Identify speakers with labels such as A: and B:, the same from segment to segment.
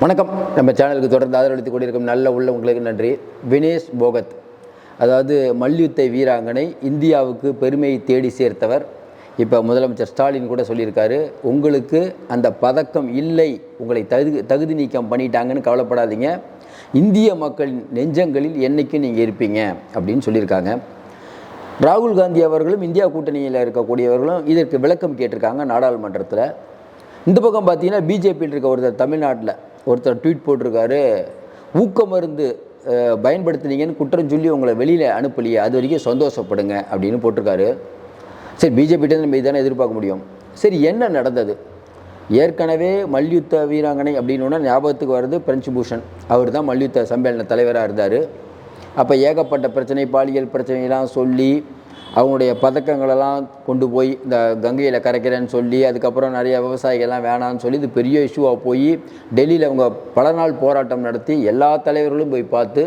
A: வணக்கம். நம்ம சேனலுக்கு தொடர்ந்து ஆதரவளித்துக் கொண்டிருக்கும் நல்ல உங்களுக்கு நன்றி. வினேஷ் போகத், அதாவது மல்யுத்த வீராங்கனை, இந்தியாவுக்கு பெருமையை தேடி சேர்த்தவர். இப்போ முதலமைச்சர் ஸ்டாலின் கூட சொல்லியிருக்காரு, உங்களுக்கு அந்த பதக்கம் இல்லை, உங்களை தகுதி நீக்கம் பண்ணிட்டாங்கன்னு கவலைப்படாதீங்க, இந்திய மக்களின் நெஞ்சங்களில் என்றைக்கும் நீங்கள் இருப்பீங்க அப்படின்னு சொல்லியிருக்காங்க. ராகுல் காந்தி அவர்களும் இந்தியா கூட்டணியில் இருக்கக்கூடியவர்களும் இதற்கு விளக்கம் கேட்டிருக்காங்க நாடாளுமன்றத்தில். இந்த பக்கம் பார்த்தீங்கன்னா பிஜேபியில் இருக்க ஒருத்தர் தமிழ்நாட்டில் ஒருத்தர் ட்வீட் போட்டிருக்காரு, ஊக்க மருந்து பயன்படுத்தினீங்கன்னு குற்றம் சொல்லி உங்களை வெளியில் அனுப்பலையே, அது வரைக்கும் சந்தோஷப்படுங்க அப்படின்னு போட்டிருக்காரு. சரி, பிஜேபிகிட்ட நம்ம இதானே எதிர்பார்க்க முடியும். சரி, என்ன நடந்தது? ஏற்கனவே மல்யுத்த வீராங்கனை அப்படின்னா ஞாபகத்துக்கு வருது பிரெஞ்சு பூஷன். அவர் தான் மல்யுத்த சம்மேளன தலைவராக இருந்தார். அப்போ ஏகப்பட்ட பிரச்சனை, பாலியல் பிரச்சனைலாம் சொல்லி அவங்களுடைய பதக்கங்களெல்லாம் கொண்டு போய் இந்த கங்கையில் கரைக்கிறேன்னு சொல்லி, அதுக்கப்புறம் நிறைய விவசாயிகள்லாம் வேணான்னு சொல்லி இது பெரிய இஷ்யூவாக போய் டெல்லியில் அவங்க பல நாள் போராட்டம் நடத்தி எல்லா தலைவர்களும் போய் பார்த்து,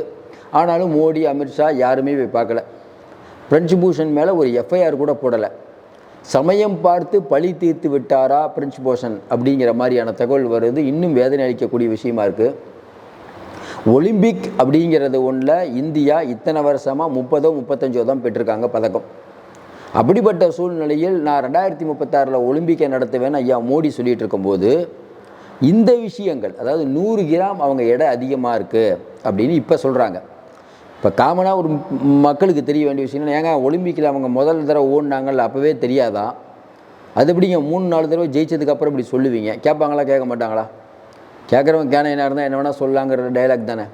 A: ஆனாலும் மோடி, அமித்ஷா யாருமே போய் பார்க்கல. பிரெஞ்சு பூஷன் மேலே ஒரு எஃப்ஐஆர் கூட போடலை. சமயம் பார்த்து பழி தீர்த்து விட்டாரா பிரெஞ்சு பூஷன் அப்படிங்கிற மாதிரியான தகவல் வருது. இன்னும் வேதனை அளிக்கக்கூடிய விஷயமா இருக்குது. ஒலிம்பிக் அப்படிங்கிறது ஒன்றில் இந்தியா இத்தனை வருஷமாக 30-35 தான் பெற்றிருக்காங்க பதக்கம். அப்படிப்பட்ட சூழ்நிலையில் நான் 2036 ஒலிம்பிக்கை நடத்துவேன்னு ஐயா மோடி சொல்லிகிட்டு இருக்கும்போது இந்த விஷயங்கள், அதாவது 100 கிராம் அவங்க எடை அதிகமாக இருக்குது அப்படின்னு இப்போ சொல்கிறாங்க. இப்போ காமனாக ஒரு மக்களுக்கு தெரிய வேண்டிய விஷயம், ஏங்க ஒலிம்பிக்கில் அவங்க முதல் தடவை ஓடினாங்கல்ல, அப்போவே தெரியாதான்? அது எப்படிங்க 3-4 தடவை ஜெயிச்சதுக்கப்புறம் இப்படி சொல்லுவீங்க? கேட்பாங்களா, கேட்க மாட்டாங்களா? கேட்குறவங்க கேனையாக இருந்தால் என்ன வேணால் சொல்லலாங்கிற டைலாக் தானே.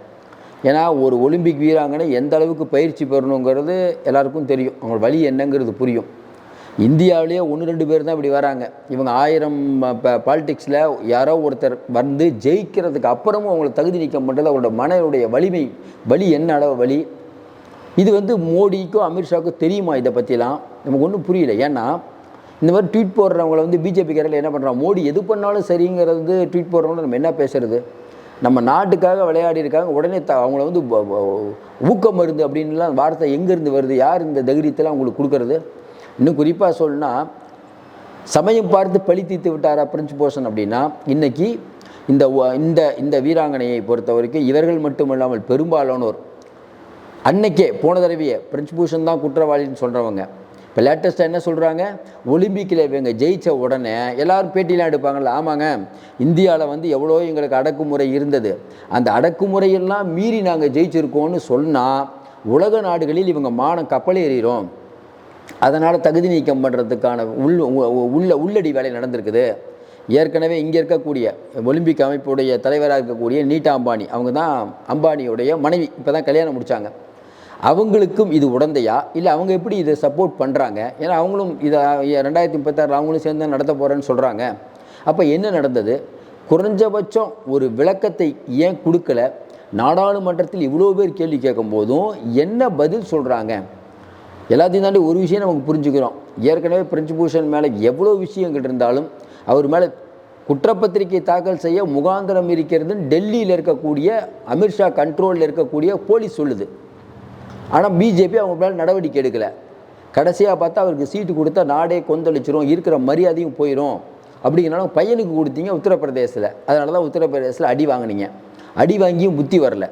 A: ஏன்னா ஒரு ஒலிம்பிக் வீராங்கனை எந்த அளவுக்கு பயிற்சி பெறணுங்கிறது எல்லாருக்கும் தெரியும், அவங்க வழி என்னங்கிறது புரியும். இந்தியாவிலேயே 1-2 பேர் தான் இப்படி வராங்க. இவங்க 1000 பாலிடிக்ஸில் யாரோ ஒருத்தர் வந்து ஜெயிக்கிறதுக்கு அப்புறமும் அவங்கள தகுதி நீக்கம் பண்ணுறது அவங்களோட மனதுடைய வலி என்ன அளவு வலி. இது மோடிக்கும் அமித்ஷாவுக்கும் தெரியுமா? இதை பற்றிலாம் நமக்கு ஒன்றும் புரியல. ஏன்னா இந்த மாதிரி ட்வீட் போடுறவங்கள பிஜேபிக்காரில் என்ன பண்ணுறாங்க, மோடி எது பண்ணாலும் சரிங்கிறது ட்வீட் போடுறவங்கள நம்ம என்ன பேசுறது? நம்ம நாட்டுக்காக விளையாடி இருக்காங்க, உடனே அவங்கள ஊக்க மருந்து அப்படின்லாம் வார்த்தை எங்கேருந்து வருது? யார் இந்த தைரியத்தெல்லாம் அவங்களுக்கு கொடுக்கறது? இன்னும் குறிப்பாக சொல்லணும்னா, சமயம் பார்த்து பழி தீர்த்து விட்டாரா பிரெஞ்சு பூஷன் அப்படின்னா, இன்றைக்கி இந்த வீராங்கனையை பொறுத்த வரைக்கும் இவர்கள் மட்டுமல்லாமல் பெரும்பாலானோர் அன்னைக்கே போன தடவையே பிரெஞ்சு பூஷன் தான் குற்றவாளின்னு சொல்கிறவங்க இப்போ லேட்டஸ்ட்டாக என்ன சொல்கிறாங்க, ஒலிம்பிக்கில் இவங்க ஜெயித்த உடனே எல்லோரும் பேட்டிலாம் எடுப்பாங்கள்ல, ஆமாங்க இந்தியாவில் எவ்வளோ எங்களுக்கு அடக்குமுறை இருந்தது, அந்த அடக்குமுறையெல்லாம் மீறி நாங்கள் ஜெயிச்சிருக்கோன்னு சொன்னால் உலக நாடுகளில் இவங்க மானம் கப்பல் ஏறிடும், அதனால் தகுதி நீக்கம் பண்ணுறதுக்கான உள்ளடி வேலை நடந்திருக்குது. ஏற்கனவே இங்கே இருக்கக்கூடிய ஒலிம்பிக் அமைப்புடைய தலைவராக இருக்கக்கூடிய நீட்டா அம்பானி, அவங்க தான் அம்பானியுடைய மனைவி, இப்போ தான் கல்யாணம் முடித்தாங்க. அவங்களுக்கும் இது உடந்தையா, இல்லை அவங்க எப்படி இதை சப்போர்ட் பண்ணுறாங்க? ஏன்னா அவங்களும் இதை 2036 அவங்களும் சேர்ந்து தான் நடத்த போகிறேன்னு சொல்கிறாங்க. அப்போ என்ன நடந்தது? குறைஞ்சபட்சம் ஒரு விளக்கத்தை ஏன் கொடுக்கல? நாடாளுமன்றத்தில் இவ்வளோ பேர் கேள்வி கேட்கும் போதும் என்ன பதில் சொல்கிறாங்க? எல்லாத்தையும் தாண்டி ஒரு விஷயம் நமக்கு புரிஞ்சுக்கிறோம், ஏற்கனவே பிரெஞ்சு பூஷன் மேலே எவ்வளோ விஷயங்கள் இருந்தாலும் அவர் மேலே குற்றப்பத்திரிகை தாக்கல் செய்ய முகாந்திரம் இருக்கிறதுன்னு டெல்லியில் இருக்கக்கூடிய அமித்ஷா கண்ட்ரோலில் இருக்கக்கூடிய போலீஸ் சொல்லுது. ஆனால் பிஜேபி அவங்க மேலே நடவடிக்கை எடுக்கலை. கடைசியாக பார்த்தா அவருக்கு சீட்டு கொடுத்தா நாடே கொந்தளிச்சிரும், இருக்கிற மரியாதையும் போயிடும் அப்படிங்கிறனால பையனுக்கு கொடுத்தீங்க உத்தரப்பிரதேசத்தில். அதனால தான் உத்தரப்பிரதேசத்தில் அடி வாங்கினீங்க. அடி வாங்கியும் புத்தி வரல.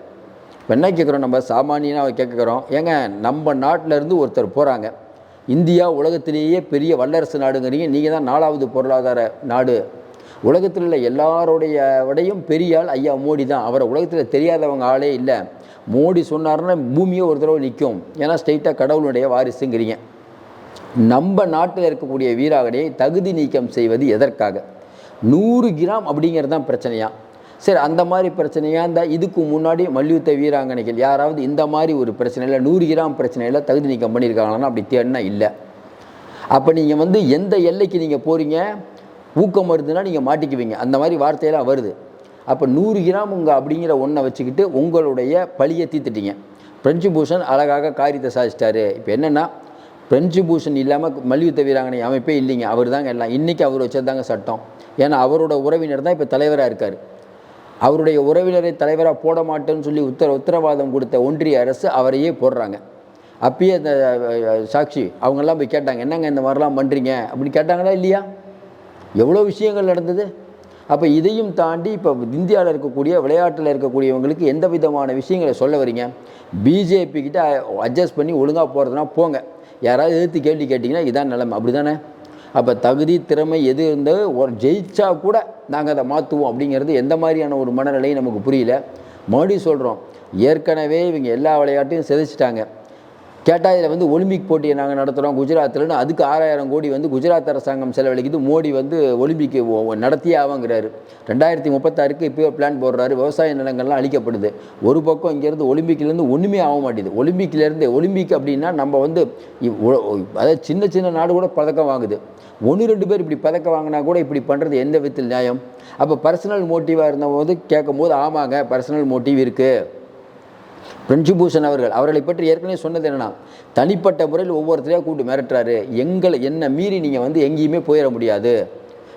A: இப்போ என்ன கேட்குறோம், நம்ம சாமானியனாக கேட்குறோம், ஏங்க நம்ம நாட்டிலேருந்து ஒருத்தர் போகிறாங்க, இந்தியா உலகத்திலேயே பெரிய வல்லரசு நாடுங்கிறீங்க, நீங்கள் தான் 4வது பொருளாதார நாடு, உலகத்தில் உள்ள எல்லாரோடைய விடையும் பெரிய ஆள் ஐயா மோடி தான், அவரை உலகத்தில் தெரியாதவங்க ஆளே இல்லை. மோடி சொன்னார்னா பூமியே ஒரு தடவை நிற்கும், ஏன்னா ஸ்ட்ரெயிட்டாக கடவுளுடைய வாரிசுங்கிறீங்க. நம்ம நாட்டில் இருக்கக்கூடிய வீராங்கனையை தகுதி நீக்கம் செய்வது எதற்காக? 100 கிராம் அப்படிங்கிறது தான் பிரச்சனையா? சரி, அந்த மாதிரி பிரச்சனையாக இருந்தால் இதுக்கு முன்னாடி மல்யுத்த வீராங்கனைகள் யாராவது இந்த மாதிரி ஒரு பிரச்சனையில் 100 கிராம் பிரச்சனையில் தகுதி நீக்கம் பண்ணியிருக்காங்களான்னா அப்படி தேடினா இல்லை. அப்போ நீங்கள் எந்த எல்லைக்கு நீங்கள் போகிறீங்க, ஊக்கம் மருந்துனா நீங்கள் மாட்டிக்குவீங்க, அந்த மாதிரி வார்த்தையெல்லாம் வருது. அப்போ 100 கிராம் அப்படிங்கிற ஒன்றை வச்சுக்கிட்டு உங்களுடைய பழியை தீர்த்துட்டீங்க. பிரெஞ்சு பூஷன் அழகாக காரியத்தை சாதிச்சிட்டாரு. இப்போ என்னென்னா, பிரெஞ்சு பூஷன் இல்லாமல் மல்யுத்த வீராங்கனை அமைப்பே இல்லைங்க, அவர் தாங்க எல்லாம். இன்றைக்கி அவர் வச்சதாங்க சட்டம். ஏன்னா அவரோட உறவினர் தான் இப்போ தலைவராக இருக்கார். அவருடைய உறவினரை தலைவராக போட மாட்டேன்னு சொல்லி உத்தரவாதம் கொடுத்த ஒன்றிய அரசு அவரையே போடுறாங்க. அப்பயே அந்த சாட்சி அவங்கெல்லாம் போய் கேட்டாங்க, என்னங்க இந்த மாதிரிலாம் பண்ணுறீங்க அப்படின்னு கேட்டாங்களா இல்லையா? எவ்வளோ விஷயங்கள் நடந்தது. அப்போ இதையும் தாண்டி இப்போ இந்தியாவில் இருக்கக்கூடிய விளையாட்டில் இருக்கக்கூடியவங்களுக்கு எந்த விதமான விஷயங்களை சொல்ல வரீங்க? பிஜேபி கிட்ட அட்ஜஸ்ட் பண்ணி ஒழுங்காக போகிறதுனா போங்க, யாராவது எதிர்த்து கேள்வி கேட்டிங்கன்னா இதான் நிலைமை, அப்படி தானே? அப்போ தகுதி திறமை எது இருந்தால் ஒரு ஜெயிச்சா கூட நாங்கள் அதை மாற்றுவோம் அப்படிங்கிறது எந்த மாதிரியான ஒரு மனநிலையும் நமக்கு புரியல. மறுபடியும் சொல்கிறோம், ஏற்கனவே இவங்க எல்லா விளையாட்டையும் சிதைச்சிட்டாங்க. கேட்டால் இதில் வந்து ஒலிம்பிக் போட்டியை நாங்கள் நடத்துகிறோம் குஜராத்தில்னு, அதுக்கு 6000 கோடி வந்து குஜராத் அரசாங்கம் செலவழிக்குது. மோடி வந்து ஒலிம்பிக் நடத்தியே ஆவாங்கிறாரு. 2036க்கு இப்போயே பிளான் போடுறாரு. விவசாய நிலங்கள்லாம் அழிக்கப்படுது. ஒரு பக்கம் இங்கேருந்து ஒலிம்பிக்லேருந்து ஒன்றுமே ஆக மாட்டேது. ஒலிம்பிக் அப்படின்னா நம்ம வந்து அதாவது சின்ன சின்ன நாடு கூட பதக்கம் வாங்குது. 1-2 பேர் இப்படி பதக்கம் வாங்கினா கூட இப்படி பண்ணுறது எந்த விதத்தில் நியாயம்? அப்போ பர்சனல் மோட்டிவாக இருந்தபோது கேட்கும்போது ஆமாங்க பர்சனல் மோட்டிவ் இருக்குது. பிரிஞ்சுபூஷன் அவர்களை பற்றி ஏற்கனவே சொன்னது என்னென்னா, தனிப்பட்ட முறையில் ஒவ்வொருத்தரையாக கூப்பிட்டு மிரட்டுறாரு. என்ன மீறி நீங்கள் வந்து எங்கேயுமே போயிட முடியாது,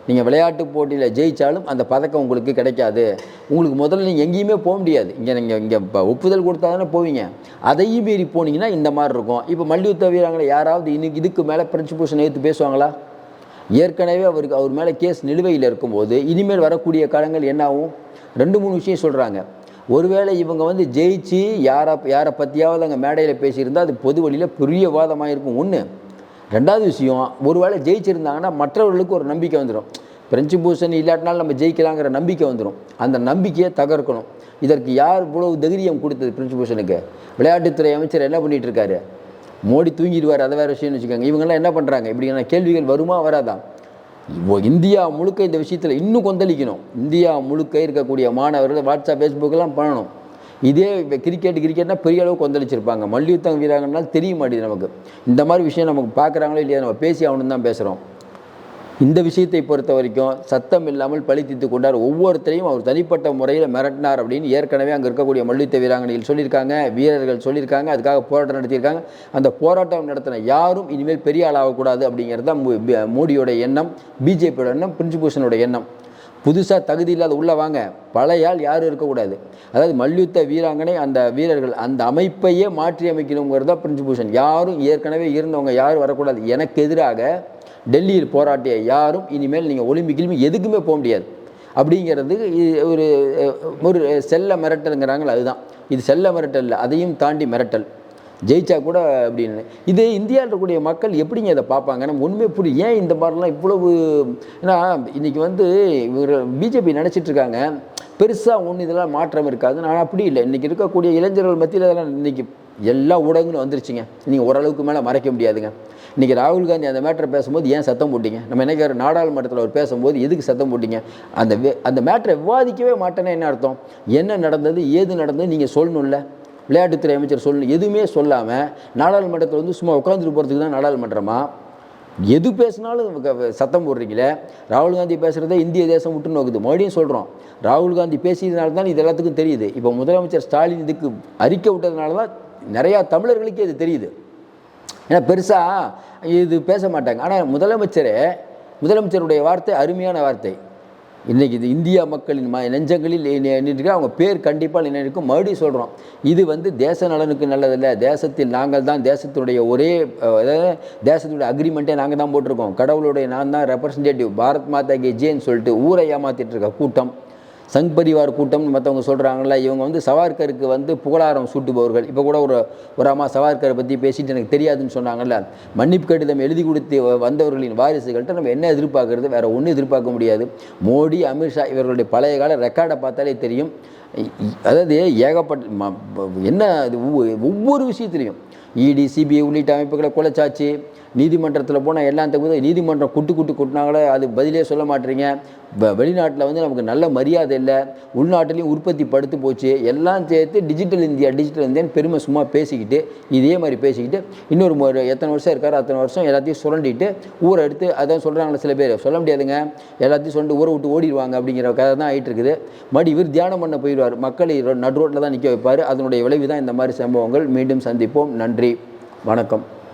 A: நீங்கள் விளையாட்டு போட்டியில் ஜெயித்தாலும் அந்த பதக்கம் உங்களுக்கு கிடைக்காது, உங்களுக்கு முதல்ல நீங்கள் எங்கேயுமே போக முடியாது, இங்கே இப்போ ஒப்புதல் கொடுத்தா தானே போவீங்க, அதையும் மீறி போனீங்கன்னா இந்த மாதிரி இருக்கும். இப்போ மல்யுத்த வீராங்களை யாராவது இதுக்கு மேலே பிரிஞ்சுபூஷன் எடுத்து பேசுவாங்களா? ஏற்கனவே அவர் மேலே கேஸ் நிலுவையில் இருக்கும்போது இனிமேல் வரக்கூடிய காலங்கள் என்ன ஆகும்? 2-3 விஷயம் சொல்கிறாங்க. ஒருவேளை இவங்க வந்து ஜெயிச்சு யாரை பற்றியாவது அங்கே மேடையில் பேசியிருந்தால் அது பொது வழியில் பெரிய வாதமாக இருக்கும். ஒன்று. 2வது விஷயம், ஒருவேளை ஜெயிச்சிருந்தாங்கன்னா மற்றவர்களுக்கு ஒரு நம்பிக்கை வந்துடும். பிரிஞ்சுபூஷன் இல்லாட்டினாலும் நம்ம ஜெயிக்கலாங்கிற நம்பிக்கை வந்துடும். அந்த நம்பிக்கையை தகர்க்கணும். இதற்கு யார் இவ்வளவு தைரியம் கொடுத்தது பிரிஞ்சுபூஷனுக்கு? விளையாட்டுத்துறை அமைச்சர் என்ன பண்ணிகிட்டு இருக்காரு? மோடி தூங்கிடுவார், அதை வேறு விஷயம்னு வச்சுக்கோங்க. இவங்கெல்லாம் என்ன பண்ணுறாங்க? இப்படியான கேள்விகள் வருமா வராதான்? இந்தியா முழுக்க இந்த விஷயத்தில் இன்னும் கொந்தளிக்கணும். இந்தியா முழுக்க இருக்கக்கூடிய மாணவர்கள் வாட்ஸ்அப் ஃபேஸ்புக்கெல்லாம் பண்ணணும். இதே கிரிக்கெட்னா பெரிய அளவு கொந்தளிச்சிருப்பாங்க. மல்யுத்தம் வீராங்கனால் தெரிய மாட்டேது நமக்கு. இந்த மாதிரி விஷயம் நமக்கு பார்க்குறாங்களோ இல்லையா, நம்ம பேசி ஆகணும்னு தான் பேசுகிறோம். இந்த விஷயத்தை பொறுத்த வரைக்கும் சத்தம் இல்லாமல் பழி தீர்த்து கொண்டார். ஒவ்வொருத்தரையும் அவர் தனிப்பட்ட முறையில் மிரட்டினார் அப்படின்னு ஏற்கனவே அங்கே இருக்கக்கூடிய மல்யுத்த வீராங்கனைகள் சொல்லியிருக்காங்க, வீரர்கள் சொல்லியிருக்காங்க, அதுக்காக போராட்டம் நடத்தியிருக்காங்க. அந்த போராட்டம் நடத்தின யாரும் இனிமேல் பெரிய ஆளாகக்கூடாது அப்படிங்கிறது தான் மோடியோட எண்ணம், பிஜேபியோட எண்ணம், பிரிஞ்சுபூஷனோட எண்ணம். புதுசாக தகுதி இல்லாத உள்ளே வாங்க, பழைய ஆள் யாரும் இருக்கக்கூடாது. அதாவது மல்யுத்த வீராங்கனை அந்த வீரர்கள் அந்த அமைப்பையே மாற்றி அமைக்கணுங்கிறது தான் பிரிஞ்சுபூஷன். யாரும் ஏற்கனவே இருந்தவங்க யாரும் வரக்கூடாது. எனக்கு எதிராக டெல்லியில் போராட்டிய யாரும் இனிமேல் நீங்கள் ஒலிம்பிக்கிலுமே எதுக்குமே போக முடியாது அப்படிங்கிறது ஒரு செல்ல மிரட்டலுங்கிறாங்களே, அதுதான் இது. செல்ல மிரட்டல் இல்லை, அதையும் தாண்டி மிரட்டல். ஜெயிச்சா கூட அப்படின்னு. இது இந்தியாவில் இருக்கக்கூடிய மக்கள் எப்படிங்க இதை பார்ப்பாங்க? நம்ம ஒன்றுமே புரியும். ஏன் இந்த மாதிரிலாம் இவ்வளவு? ஏன்னா இன்றைக்கி வந்து இவர் பிஜேபி நினச்சிட்ருக்காங்க பெருசாக ஒன்று இதெல்லாம் மாற்றம் இருக்காது. நான் அப்படி இல்லை. இன்றைக்கி இருக்கக்கூடிய இளைஞர்கள் மத்தியில் இதெல்லாம் இன்றைக்கி எல்லா ஊடகங்களும் வந்துருச்சுங்க. நீங்கள் ஓரளவுக்கு மேலே மறைக்க முடியாதுங்க. இன்றைக்கி ராகுல் காந்தி அந்த மேட்டரை பேசும்போது ஏன் சத்தம் போட்டிங்க? நம்ம என்ன நாடாளுமன்றத்தில் அவர் பேசும்போது எதுக்கு சத்தம் போட்டிங்க? அந்த மேட்டரை விவாதிக்கவே மாட்டேன்னா என்ன அர்த்தம்? என்ன நடந்தது, ஏது நடந்தது நீங்கள் சொல்லணும்ல. விளையாட்டுத்துறை அமைச்சர் சொல்லணும். எதுவுமே சொல்லாமல் நாடாளுமன்றத்தில் வந்து சும்மா உட்காந்துட்டு போகிறதுக்கு தான் நாடாளுமன்றமா? எது பேசினாலும் சத்தம் போடுறீங்களே. ராகுல் காந்தி பேசுகிறதே இந்திய தேசம் விட்டு நோக்குது. மறுபடியும் சொல்கிறோம், ராகுல் காந்தி பேசியதுனால தான் இது எல்லாத்துக்கும் தெரியுது. இப்போ முதலமைச்சர் ஸ்டாலின் இதுக்கு அறிக்கை விட்டதுனால தான் நிறையா தமிழர்களுக்கே இது தெரியுது. ஏன்னா பெருசாக இது பேச மாட்டாங்க. ஆனால் முதலமைச்சருடைய வார்த்தை அருமையான வார்த்தை. இன்றைக்கி இது இந்தியா மக்களின் நெஞ்சங்களில் நின்று அவங்க பேர் கண்டிப்பாக நினைக்கும். மறுபடியும் சொல்கிறோம், இது வந்து தேச நலனுக்கு நல்லதில்லை. தேசத்தில் நாங்கள் தான் தேசத்தினுடைய அதாவது தேசத்துடைய அக்ரிமெண்ட்டே நாங்கள் தான் போட்டிருக்கோம். கடவுளுடைய நான் தான் ரெப்ரசன்டேட்டிவ், பாரத் மாதா கி ஜெயின்னு சொல்லிட்டு ஊரை ஏமாற்றிட்டு இருக்க கூட்டம், சங் பரிவார் கூட்டம்னு மற்றவங்க சொல்கிறாங்கள. இவங்க வந்து சவார்கருக்கு வந்து புகழாரம் சூட்டுபவர்கள். இப்போ கூட ஒரு அம்மா சவார்கரை பற்றி பேசிட்டு எனக்கு தெரியாதுன்னு சொன்னாங்கல்ல. மன்னிப்பு கடிதம் எழுதி கொடுத்து வந்தவர்களின் வாரிசுகள்கிட்ட நம்ம என்ன எதிர்பார்க்கறது? வேறு ஒன்றும் எதிர்பார்க்க முடியாது. மோடி, அமித்ஷா இவர்களுடைய பழைய கால ரெக்கார்டை பார்த்தாலே தெரியும். அதாவது ஏகப்பட்ட என்ன அது ஒவ்வொரு விஷயத்துலையும் இடி, சிபிஐ உள்ளிட்ட அமைப்புகளை குலைச்சாச்சு. நீதிமன்றத்தில் போனால் எல்லாம் தகுந்த நீதிமன்றம் குட்டினாங்களே, அது பதிலே சொல்ல மாட்டேறீங்க. வெளிநாட்டில் வந்து நமக்கு நல்ல மரியாதை இல்லை, உள்நாட்டிலையும் உற்பத்தி படுத்து போச்சு. எல்லாம் சேர்த்து டிஜிட்டல் இந்தியான்னு பெருமை சும்மா பேசிக்கிட்டு இதே மாதிரி பேசிக்கிட்டு இன்னொரு எத்தனை வருஷம் இருக்காரோ அத்தனை வருஷம் எல்லாத்தையும் சுரண்டிட்டு ஊரை எடுத்து அதான் சொல்கிறாங்களே சில பேர். சொல்ல முடியாதுங்க, எல்லாத்தையும் சொல்லிட்டு ஊரை விட்டு ஓடிடுவாங்க அப்படிங்கிற கதை தான் ஆகிட்டு இருக்குது. மறுபடி இவர் தியானம் பண்ண போயிடுவார், மக்களை நடு ரோட்டில் தான் நிற்க வைப்பார். அதனுடைய விளைவு தான் இந்த மாதிரி சம்பவங்கள். மீண்டும் சந்திப்போம். நன்றி, வணக்கம்.